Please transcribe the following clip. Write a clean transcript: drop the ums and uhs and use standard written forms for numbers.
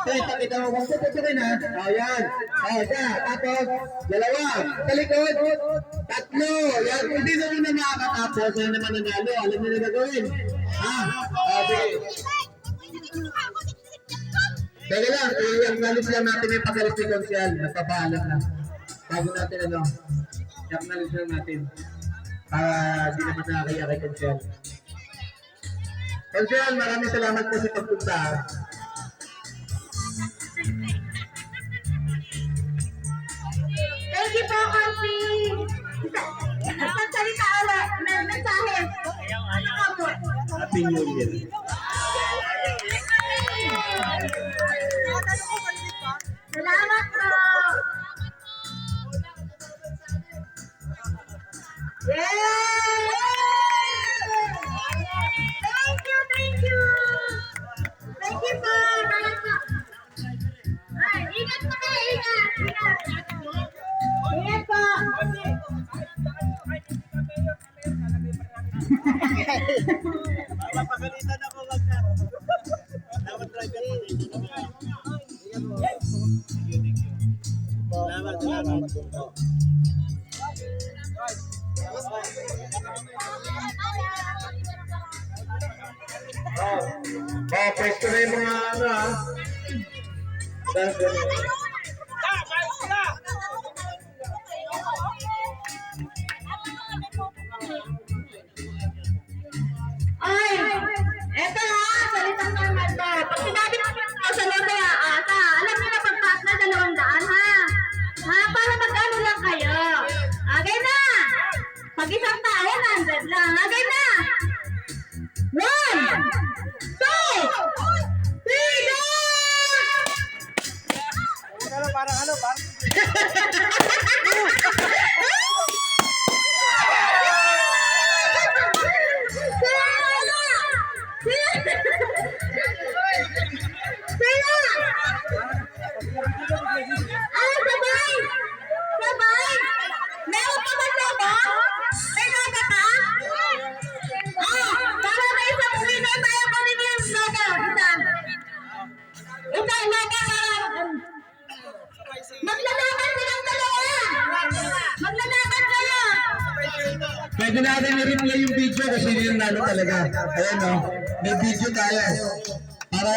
Okay, pakita mo. Huwag tutukin ha. O, yan. O, isa. Tapos, dalawa. Sa likod. Tatlo. Yan. Hindi naman na makakatapos. Yan naman nanalo. Alam niyo na gagawin. Ha? Okay. Teka lang. I-acknowledge lang natin yung pagalit ni Konsyal. Nagpapaalam na. Bago natin ano. I-acknowledge lang natin. Para di naman nakakaya kay Konsyal. Konsyal, maraming salamat po sa pagpunta. Thank you po, Kosi. Magsalita ulit. May mensahe. Happy New Year. Salamat po. Yay! Thank you, thank you. Thank you po. Ay, ingat po kayo, ingat. Ingat po. Papagalitan ako, wag na. Dapat driver pa dito. Salamat. Pwesto na yung mga ano ha. Ay, eto ha, salitang normal to. Pag sinabi natin ito sa loto ya ata, alam niyo na pagtaas na 200 ha. Ha, para mag-ano lang kayo. Agay na. Pag isang tao, 100 lang. Agay na. 1, 2, 3, go! Parang Maglalaban silang dalawa! Maglalaban kayo! Pwede natin i-replay yung video kasi yun nalo talaga. Ayan o. May video tayo. Para